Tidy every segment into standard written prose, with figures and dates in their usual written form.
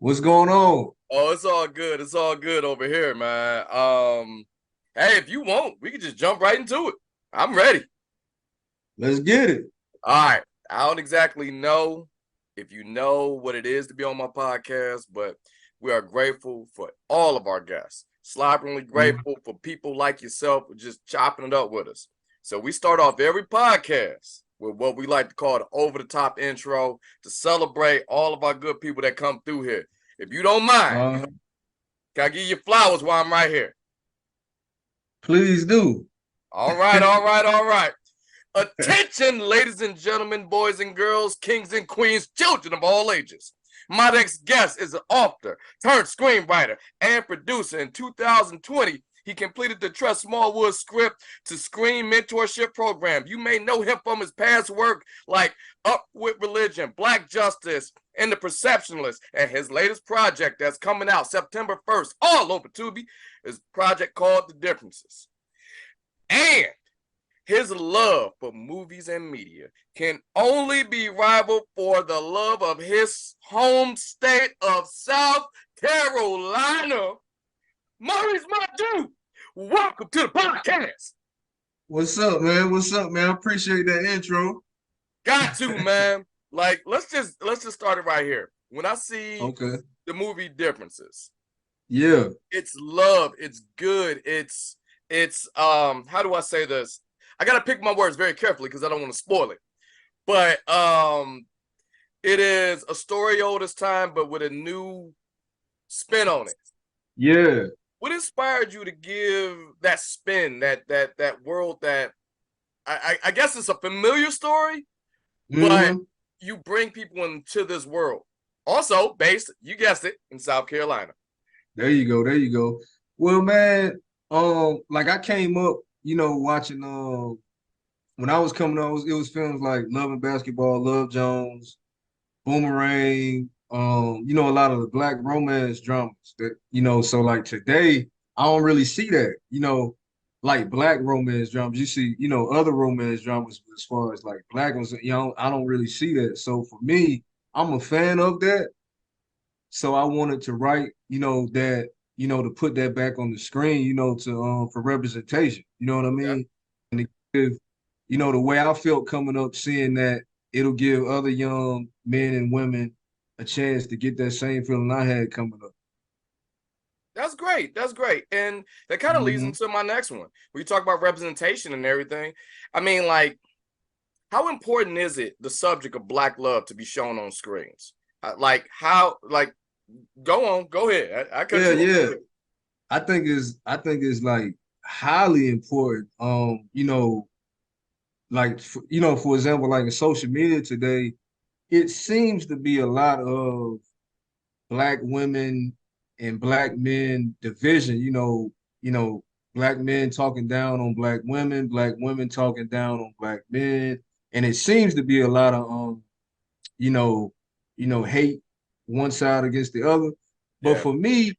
What's going on? Oh, it's all good. It's all good over here, man. Hey, if you want, we can just jump right into it. I'm ready. Let's get it. All right. I don't exactly know if you know what it is to be on my podcast, but we are grateful for all of our guests. Slobbingly Mhm. grateful for people like yourself for just chopping it up with us. So we start off every podcast with what we like to call the over-the-top intro to celebrate all of our good people that come through here. If you don't mind, Uh, can I give you flowers while I'm right here? please do. All right, all right, all right. Attention, ladies and gentlemen, boys and girls, kings and queens, children of all ages. My next guest is an author, turned screenwriter, and producer. In 2020, he completed the Trust Smallwood script to screen mentorship program. You may know him from his past work like Up with Religion, Black Justice, and The Perceptionist. And his latest project that's coming out September 1st, all over Tubi, is a project called The Differences. And his love for movies and media can only be rivaled for the love of his home state of South Carolina. MoReese Madu, welcome to the podcast. What's up, man? What's up, man? I appreciate that intro. Got to, man. Like, let's just start it right here. When I see Okay. the movie Differences, Yeah. it's love, it's good, it's how do I say this? I gotta pick my words very carefully because I don't want to spoil it. But it is a story old as time, but with a new spin on it. Yeah. What inspired you to give that spin, that world that I guess it's a familiar story, but hmm you bring people into this world. Also based, you guessed it, in South Carolina. There you go. There you go. Well, man, like I came up, watching when I was coming up, it was films like Love and Basketball, Love Jones, Boomerang, a lot of the black romance dramas that, so like today, I don't really see that, like black romance dramas. You see, other romance dramas as far as like black ones, I don't really see that. So for me, I'm a fan of that. So I wanted to write, that, to put that back on the screen, to for representation. You know what I Yeah, mean? And to give, the way I felt coming up, seeing that it'll give other young men and women a chance to get that same feeling I had coming up. that's great. That's great. And that kind of leads hmm into my next one. We talk about representation and everything. I mean, like, how important is it the subject of black love to be shown on screens? Like how like go ahead. I cut Yeah, you off. yeah. I think it's like highly important. Like for example, like in social media today, it seems to be a lot of black women and black men division, black men talking down on black women talking down on black men. And it seems to be a lot of you know, hate one side against the other. But Yeah. for me,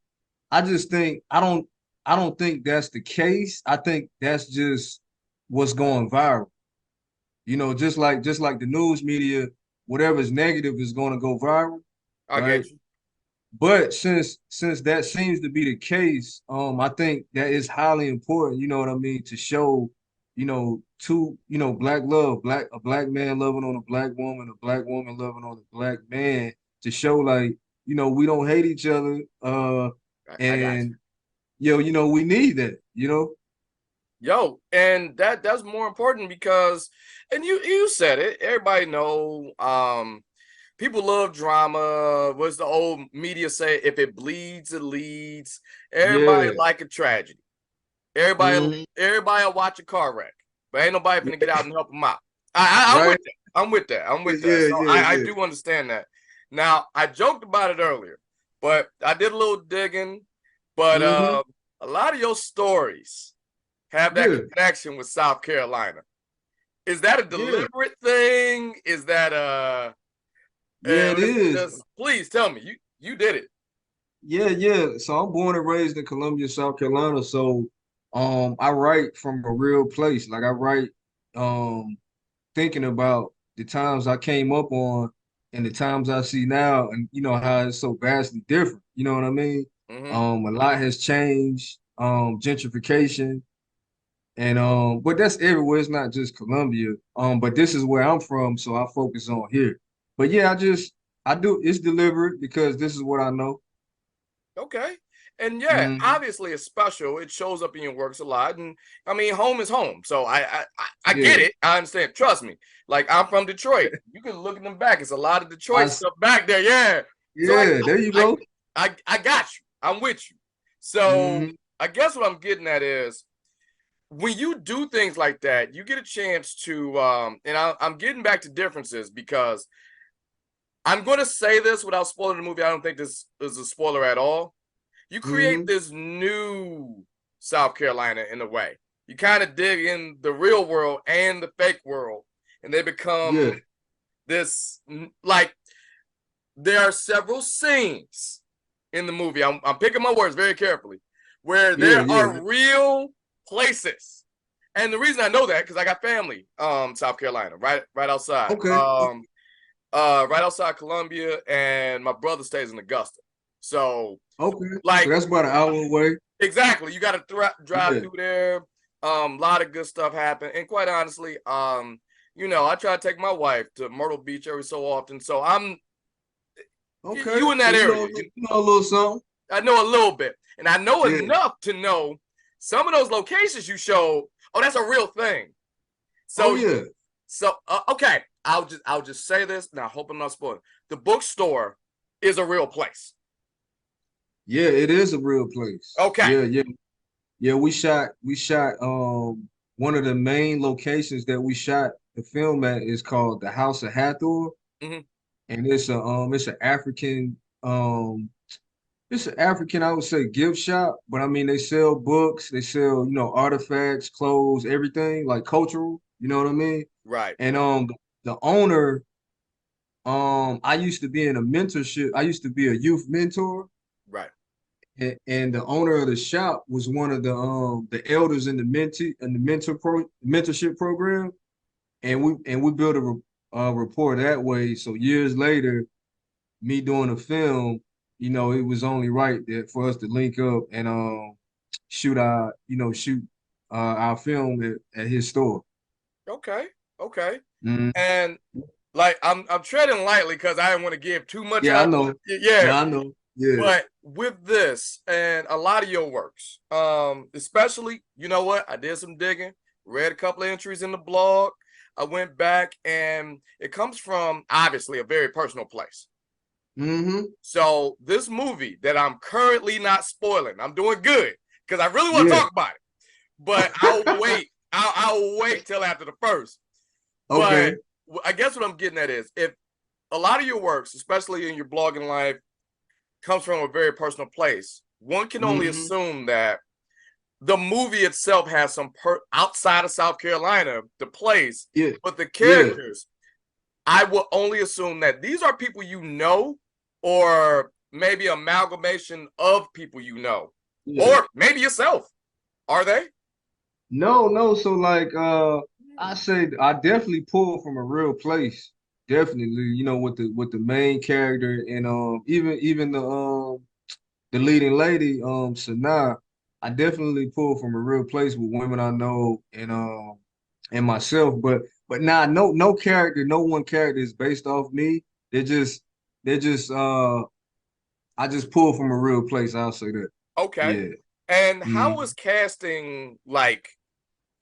I just think I don't think that's the case. I think that's just what's going viral. Just like the news media, whatever's negative is going to go viral, I right? get you. But since that seems to be the case, I think that is highly important, you know what I mean, to show, black love, a black man loving on a black woman, a black woman loving on a black man, to show like, we don't hate each other, I got you. and we need that. Yo, and that's more important because and you said it, everybody know people love drama. What's the old media say? If it bleeds, it leads. Everybody Yeah. like a tragedy. Everybody, Mhm. everybody will watch a car wreck, but ain't nobody gonna get out and help them out. I'm Right? with that. I'm with that. I'm with that. Yeah, So yeah, I yeah. do understand that. Now I joked about it earlier, but I did a little digging. But hmm a lot of your stories have that Yeah. connection with South Carolina. Is that a Yeah. deliberate thing? Is that Yeah, it or is it is. just? Please tell me you did it. Yeah, yeah. So I'm born and raised in Columbia, South Carolina. So I write from a real place. Like I write thinking about the times I came up on and the times I see now, and you know how it's so vastly different. You know what I mean? Mm-hmm. A lot has changed. Gentrification, and but that's everywhere. It's not just Columbia. But this is where I'm from, so I focus on here. But yeah, I do it's deliberate because this is what I know. Okay. And yeah, Hmm. obviously it's special. It shows up in your works a lot. And I mean, home is home. So I get Yeah, it. I understand. Trust me. Like I'm from Detroit. You can look at them back. It's a lot of I Detroit s- stuff back there. Yeah. So yeah. There you I go. I got you. I'm with you. So Hmm. I guess what I'm getting at is when you do things like that, you get a chance to and I'm getting back to differences because I'm going to say this without spoiling the movie. I don't think this is a spoiler at all. You create Hmm. this new South Carolina in a way. You kind of dig in the real world and the fake world, and they become Yeah, this like there are several scenes in the movie. I'm picking my words very carefully, where yeah, there yeah. are real places. And the reason I know that because I got family, South Carolina, right outside. Okay, Right outside Columbia, and my brother stays in Augusta. So okay. So like that's about an hour away. exactly, you got to drive Yeah. through there. A lot of good stuff happen, and quite honestly, you know, I try to take my wife to Myrtle Beach every so often. So I'm Okay. you in So that you know, area. you know a little something. I know a little bit, and I know Yeah. enough to know some of those locations you showed. Oh, that's a real thing. Oh So yeah. okay, I'll just say this, and I hope I'm not spoiling. The bookstore is a real place. Yeah, it is a real place. Okay. Yeah, yeah. Yeah, we shot one of the main locations that we shot the film at is called the House of Hathor. Hmm. And it's an African it's an African, I would say, gift shop, but I mean they sell books, they sell, artifacts, clothes, everything, like cultural, you know what I mean? Right. And the owner, I used to be in a mentorship, I used to be a youth mentor. Right. And the owner of the shop was one of the elders in the mentorship program, and we built a rapport that way. So years later, me doing a film, it was only right that for us to link up and shoot our film at his store. Okay. Okay. Mhm. And like I'm treading lightly because I don't want to give too much Yeah, I up. know. Yeah. Yeah, I know. Yeah. But with this and a lot of your works, especially, you know what? I did some digging, read a couple of entries in the blog. I went back and it comes from obviously a very personal place. Hmm. So this movie that I'm currently not spoiling, I'm doing good because I really want to Yeah. talk about it. But I'll wait. I'll wait till after the first. But Okay. I guess what I'm getting at is if a lot of your works, especially in your blogging life, comes from a very personal place, one can only Hmm. assume that the movie itself has some outside of South Carolina, the place, Yeah. but the Yeah. characters, I will only assume that these are people you know, or maybe amalgamation of people you know, Yeah. or maybe yourself. Are they? No, no. So like I say I definitely pull from a real place. Definitely, with the main character and even the leading lady, Sanaa, I definitely pull from a real place with women I know and myself. But nah, no character, no one character is based off me. They're just I just pull from a real place, I'll say that. Okay. Yeah. And how Mm. was casting like?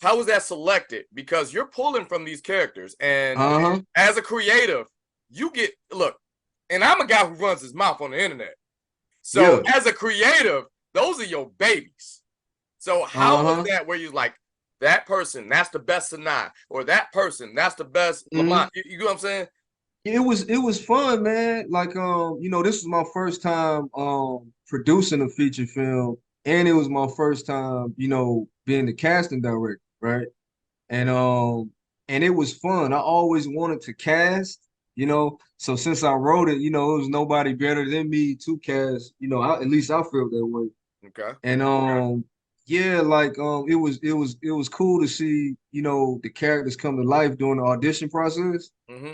How was that selected? Because you're pulling from these characters, and Uh-huh. as a creative, you get look. And I'm a guy who runs his mouth on the internet. So Yeah. as a creative, those are your babies. So how was Uh-huh. that where you like that person, that's the best Sanaa, or that person, that's the best Mm-hmm. Lamont. You know what I'm saying? It was fun, man. Like this was my first time producing a feature film, and it was my first time, being the casting director, right? And and it was fun. I always wanted to cast, So since I wrote it, it was nobody better than me to cast, at least I felt that way. Okay. And yeah, like it was cool to see, the characters come to life during the audition process. Mm-hmm.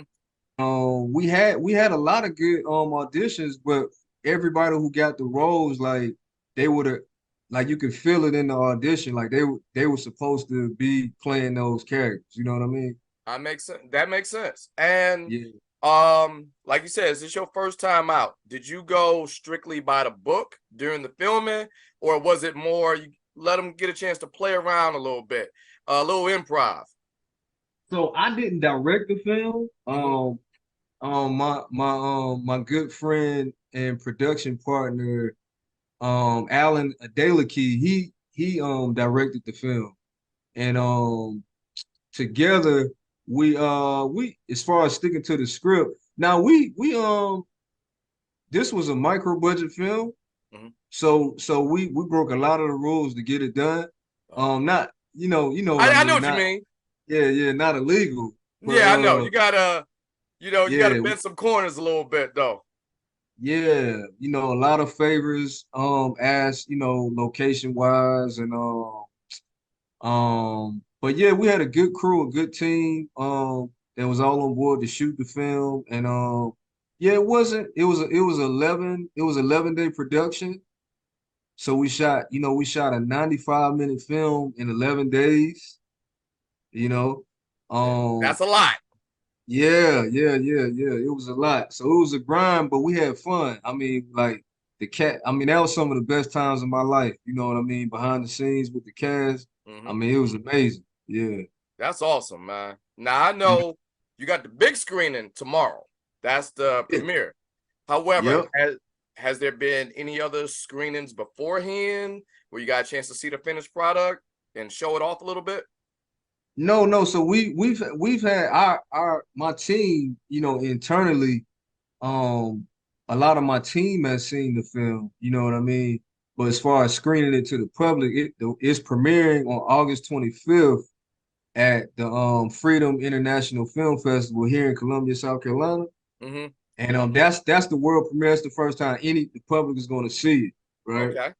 We had a lot of good auditions, but everybody who got the roles, like they would have, like you could feel it in the audition, like they were supposed to be playing those characters. You know what I mean? I makes sense. That makes sense. And Yeah. like you said, is this your first time out? Did you go strictly by the book during the filming, or was it more you let them get a chance to play around a little bit, a little improv? So I didn't direct the film. Mm-hmm. My good friend and production partner, Alan Adelakey, he directed the film, and together we as far as sticking to the script. Now we this was a micro budget film, Mm-hmm. so we broke a lot of the rules to get it done. Not you know what I I know mean, what you not mean. yeah, not illegal, but Yeah, I know. You gotta yeah, bend some corners a little bit though. yeah, a lot of favors as location wise and but yeah, we had a good crew, a good team that was all on board to shoot the film. And yeah, it was 11-day production. So we shot a 95-minute film in 11 days, you know. Yeah, Um that's a lot. yeah. It was a lot. So it was a grind, but we had fun. I mean, like that was some of the best times of my life. You know what I mean? Behind the scenes with the cast. I Mm-hmm. mean, it was amazing. Yeah. That's awesome, man. Now I know you got the big screening tomorrow. That's the Yeah. premiere. However, Yep. has there been any other screenings beforehand where you got a chance to see the finished product and show it off a little bit? No, no. So we've had our my team, internally, um, a lot of my team has seen the film, you know what I mean? But as far as screening it to the public, it's premiering on August 25th at the Freedom International Film Festival here in Columbia, South Carolina. Mm-hmm. And that's the world premiere. It's the first time the public is going to see it, right? Okay. And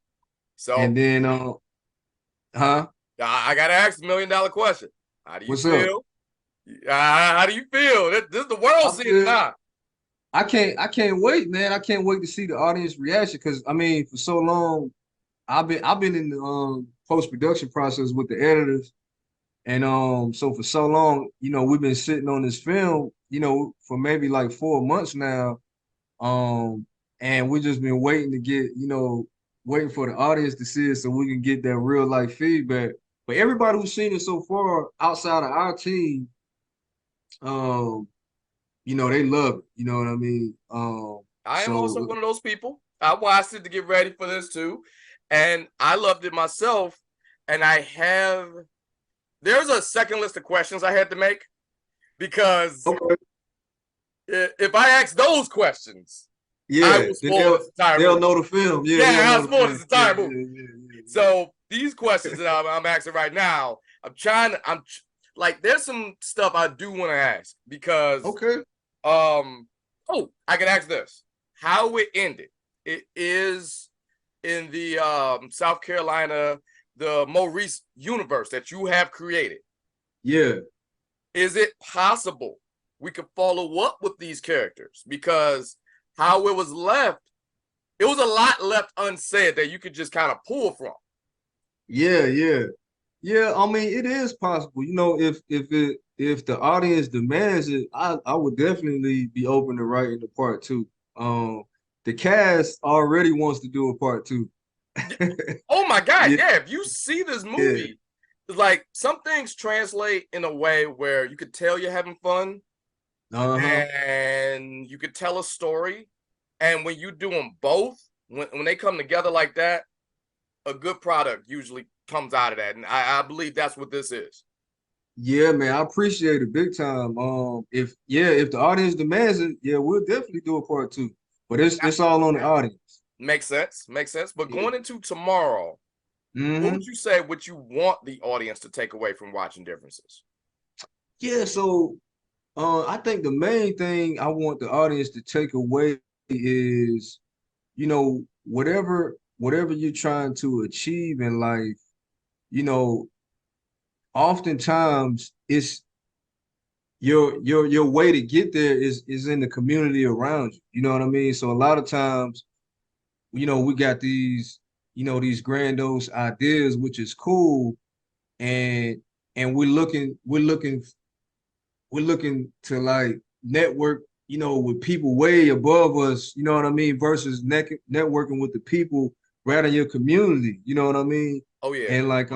So then huh? I gotta ask the $1 million question. How do you What's up? feel? How do you feel? This is the world I seeing it feel now. I can't wait, man. I can't wait to see the audience reaction because I mean, for so long, I've been in the post-production process with the editors. And so for so long, we've been sitting on this film, for maybe like 4 months now. And we just been waiting to get, waiting for the audience to see it so we can get that real life feedback. But everybody who's seen it so far outside of our team, um, they love it. You know what I mean? I am also So one of those people. I watched it to get ready for this too, and I loved it myself. And there's a second list of questions I had to make because okay, if I ask those questions, I yeah, will then spoil this entire they'll movie. know the film. Yeah, they'll Yeah, I'll know the spoil this film. Yeah, entire movie. yeah. So these questions that I'm asking right now, like, there's some stuff I do want to ask because, Okay. I can ask this: how it ended. It is in the South Carolina, the MoReese universe that you have created. Yeah. Is it possible we could follow up with these characters? Because how it was left, it was a lot left unsaid that you could just kind of pull from. Yeah. I mean, it is possible. If the audience demands it, I would definitely be open to writing the part two. The cast already wants to do a part two. Oh my God, Yeah, yeah. If you see this yeah. movie, it's like some things translate in a way where you could tell you're having fun Uh-huh. and you could tell a story. And when you do them both, when they come together like that, a good product usually comes out of that. And I believe that's what this is. Yeah, man, I appreciate it big time. If the audience demands it, yeah, we'll definitely do a part two. But That it's all on the audience. makes sense. Makes sense. But Yeah. going into tomorrow, what would Hmm. you say what you want the audience to take away from watching differences? Yeah, so I think the main thing I want the audience to take away is, whatever you're trying to achieve in life, you know, oftentimes your way to get there is in the community around you. You know what I mean? So a lot of times, we got these, these grandiose ideas, which is cool, and we're looking to like network, with people way above us, you know what I mean, versus networking with the people right in your community, you know what I mean? Oh yeah. And like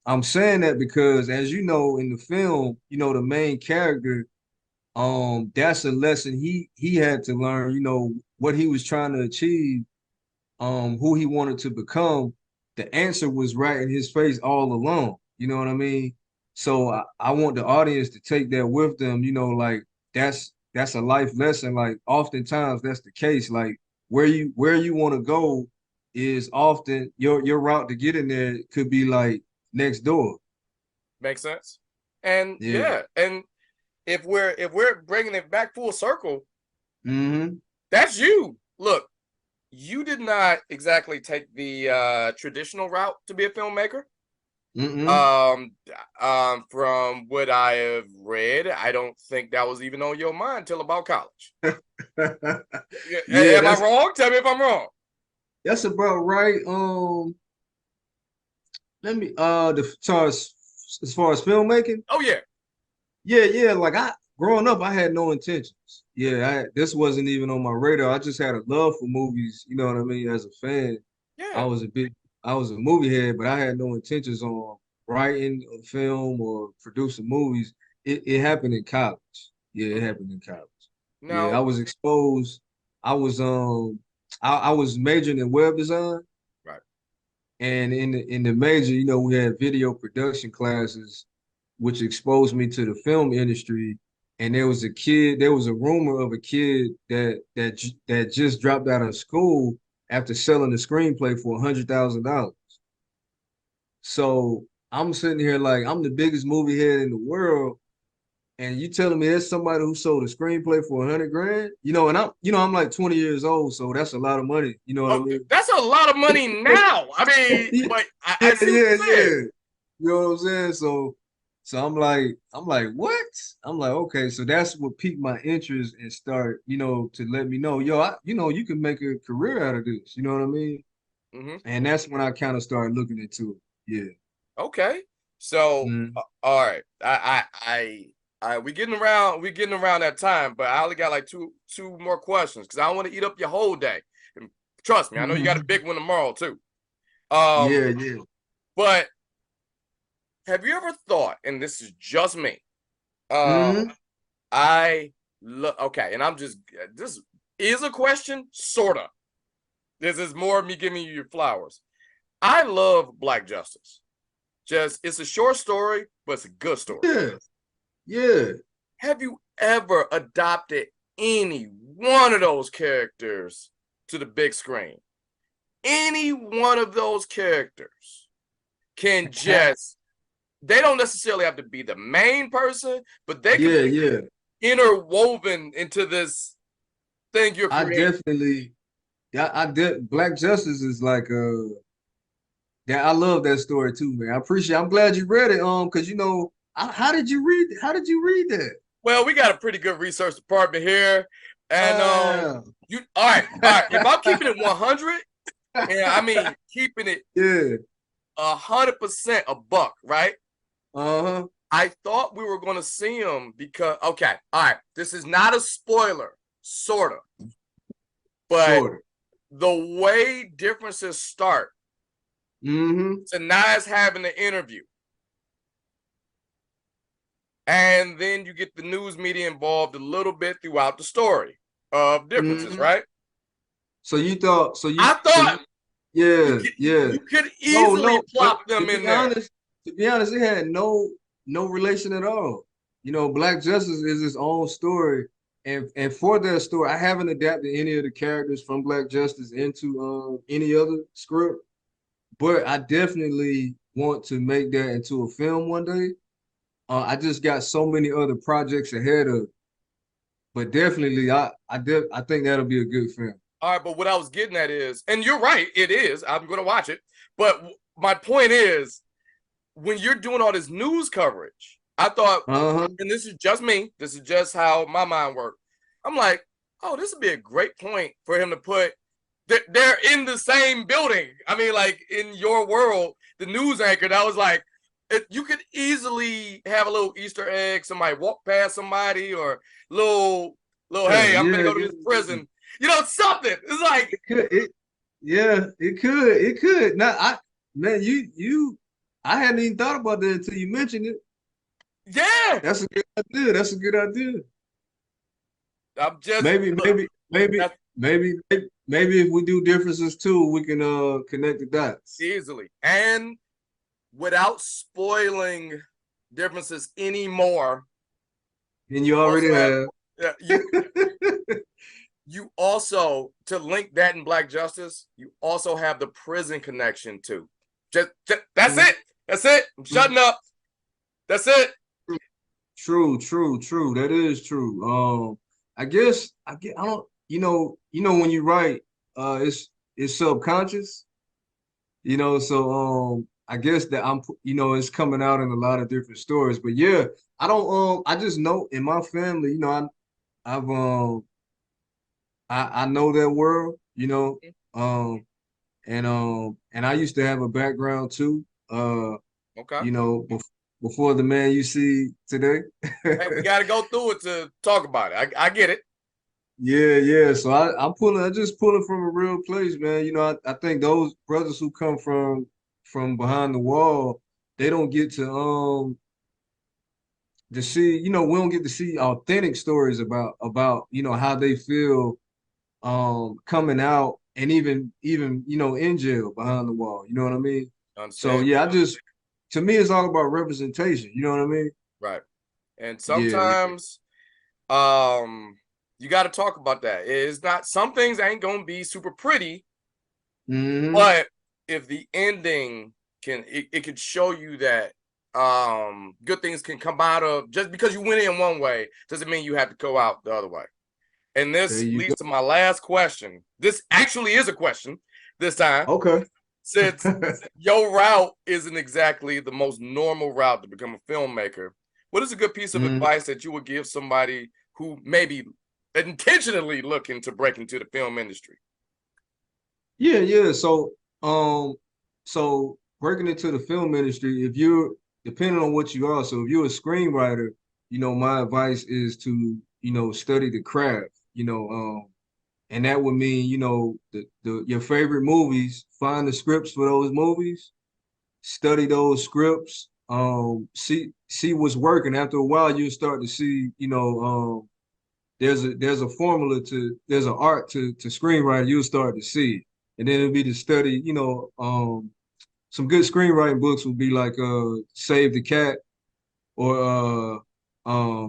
I'm saying that because as you know in the film, the main character, that's a lesson he had to learn, what he was trying to achieve, who he wanted to become. The answer was right in his face all along. You know what I mean? So I want the audience to take that with them, like that's a life lesson. Like oftentimes that's the case. Like where you want to go is often your route to get in there could be like next door. Makes sense. And Yeah. yeah, and if we're bringing it back full circle, Mm-hmm. that's you. Look, you did not exactly take the traditional route to be a filmmaker. Mm-mm. Um, from what I have read, I don't think that was even on your mind till about college. Yeah, Am I wrong? Tell me if I'm wrong. that's about right. Let me as far as filmmaking. Oh yeah. Yeah. Like growing up, I had no intentions. Yeah, this wasn't even on my radar. I just had a love for movies. You know what I mean? As a fan, I Yeah. was a big, I was a movie head, but I had no intentions on writing a film or producing movies. It happened in college. Yeah, it happened in college. Yeah, I Now, was exposed. I was I was majoring in web design, right. and in the major, we had video production classes which exposed me to the film industry. And there was a rumor of a kid that just dropped out of school after selling a screenplay for $100,000. So I'm sitting here like I'm the biggest movie head in the world, and you telling me there's somebody who sold a screenplay for 100 grand? And I'm like 20 years old, so that's a lot of money. You know what I Oh, mean? that's a lot of money now. I mean, Yeah, but I yeah, see what yeah, you're saying. yeah. You know what I'm saying? So I'm like, what? I'm like, okay, so that's what piqued my interest and start, to let me know, yo, you can make a career out of this. You know what I mean? Hmm. And that's when I kind of started looking into it. Yeah. Okay. So, Mm. all right. We getting around that time, but I only got like two more questions because I want to eat up your whole day. And trust me, I know you got a big one tomorrow too. Yeah, yeah. But have you ever thought, and this is just me, Hmm. I look okay, and this is a question, sorta. This is more me giving you your flowers. I love Black Justice. Just it's a short story, but it's a good story. Yeah, yeah. Have you ever adopted any one of those characters to the big screen? Any one of those characters can just, they don't necessarily have to be the main person, but they can Yeah, be yeah. interwoven into this thing you're I creating. definitely, yeah, Black Justice is like yeah, I love that story too, man. I'm glad you read it. Because how did you read that? Well, we got a pretty good research department here. And Wow. you all right. If I'm keeping it 100, and I mean keeping it Yeah. 100% a buck, right? Uh-huh. I thought we were gonna see him because okay, all right. This is not a spoiler, sort of, but Sort of. the way differences start, Mm-hmm. Sanaa's having an interview, and then you get the news media involved a little bit throughout the story of differences, Mm-hmm. right? So you thought, I thought yeah, yeah. you could No, easily no, but plop them to in be there. honest, it had no relation at all. Black Justice is its own story. And for that story, I haven't adapted any of the characters from Black Justice into any other script, but I definitely want to make that into a film one day. I just got so many other projects ahead of, but definitely I think that'll be a good film. All right, but what I was getting at is, and you're right, it is. I'm going to watch it. But my point is, when you're doing all this news coverage, I thought, Uh-huh. and this is just me, this is just how my mind worked. I'm like, oh, this would be a great point for him to put. They're in the same building. I mean, like in your world, the news anchor, that was like, you could easily have a little Easter egg, somebody walk past somebody, or little, hey, I'm gonna go to this prison. You know, something. It's like it could. Now man, I hadn't even thought about that until you mentioned it. Yeah. That's a good idea. That's a good idea. I'm just Maybe if we do differences too, we can connect the dots. Easily. And without spoiling differences anymore. And you already have. You also, to link that in Black Justice, you also have the prison connection too. Just that's it. That's it. I'm shutting up. That's it. True. That is true. I don't, when you write, it's subconscious, so I guess that it's coming out in a lot of different stories. But yeah, I just know in my family, I know that world, and I used to have a background too. Okay. Before the man you see today. Hey, we got to go through it to talk about it. I get it. Yeah. So I'm just pulling from a real place, man. I think those brothers who come from behind the wall, they don't get to see, we don't get to see authentic stories about how they feel coming out, and even in jail behind the wall. You know what I mean? So yeah, to me it's all about representation. You know what I mean? Right. And sometimes you got to talk about that. It's not, some things ain't gonna be super pretty, but if the ending it could show you that good things can come out of, just because you went in one way doesn't mean you have to go out the other way. And this leads to my last question. This actually is a question this time. Okay. Since your route isn't exactly the most normal route to become a filmmaker, what is a good piece of advice that you would give somebody who maybe intentionally looking to break into the film industry? Yeah. So breaking into the film industry, if you're, depending on what you are, so if you're a screenwriter, my advice is to, study the craft, and that would mean, your favorite movies, find the scripts for those movies, study those scripts, see what's working. After a while, you'll start to see, there's a formula there's an art to screenwriting. You'll start to see, and then it'll be to study, some good screenwriting books would be like Save the Cat, or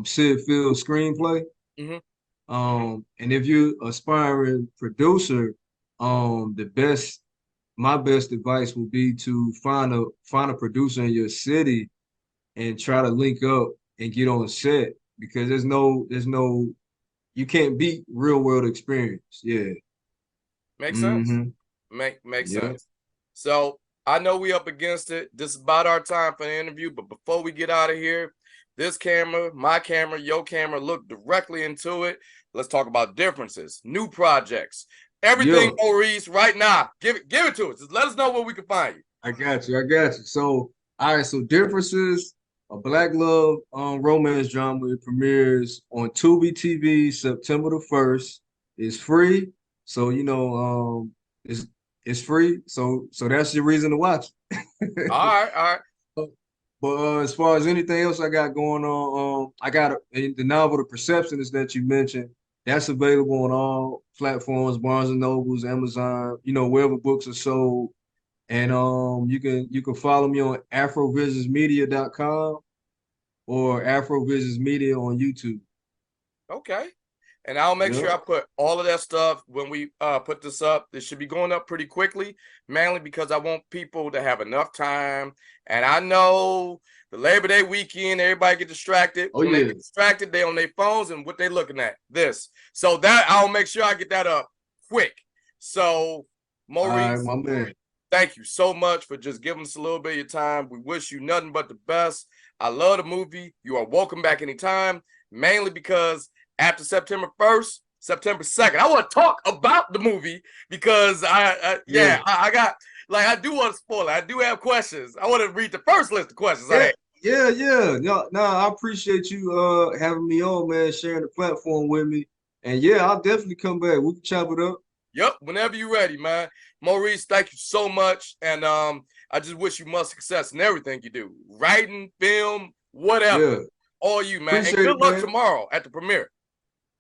Sid Field's screenplay. And if you're aspiring producer, my best advice would be to find a producer in your city and try to link up and get on set, because there's no you can't beat real world experience. Yeah. Makes sense. Makes sense. So I know we up against it. This is about our time for the interview, but before we get out of here, this camera, my camera, your camera, look directly into it. Let's talk about differences, new projects, everything, MoReese, right now. Give it to us. Just let us know where we can find you. I got you. So, all right, so Differences, a Black love romance drama. It premieres on Tubi TV September the 1st. It's free. So, it's free. So that's your reason to watch it. All right. But as far as anything else I got going on, I got the novel The Perceptionist that you mentioned. That's available on all platforms, Barnes and Nobles, Amazon, wherever books are sold. And you can follow me on afrovisionsmedia.com or Afrovisionsmedia on YouTube. Okay. And I'll make sure I put all of that stuff when we put this up. This should be going up pretty quickly, mainly because I want people to have enough time. And I know the Labor Day weekend, everybody get distracted. When they get distracted, they on their phones, and what they looking at, this. So that I'll make sure I get that up quick. So, MoReese, my man, thank you so much for just giving us a little bit of your time. We wish you nothing but the best. I love the movie. You are welcome back anytime, mainly because after September 1st, September 2nd, I want to talk about the movie because I got, like, I do want to spoil it. I do have questions. I want to read the first list of questions I had. Yeah. No, I appreciate you having me on, man, sharing the platform with me. And yeah, I'll definitely come back. We can chop it up. Yep, whenever you're ready, man. MoReese, thank you so much. And I just wish you much success in everything you do. Writing, film, whatever. Yeah. All you, man. Appreciate and good it, luck man. tomorrow at the premiere.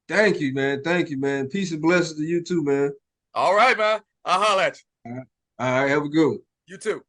Thank you, man. Thank you, man. Peace and blessings to you too, man. All right, man. I'll holler at you. All right, have a good one. You too.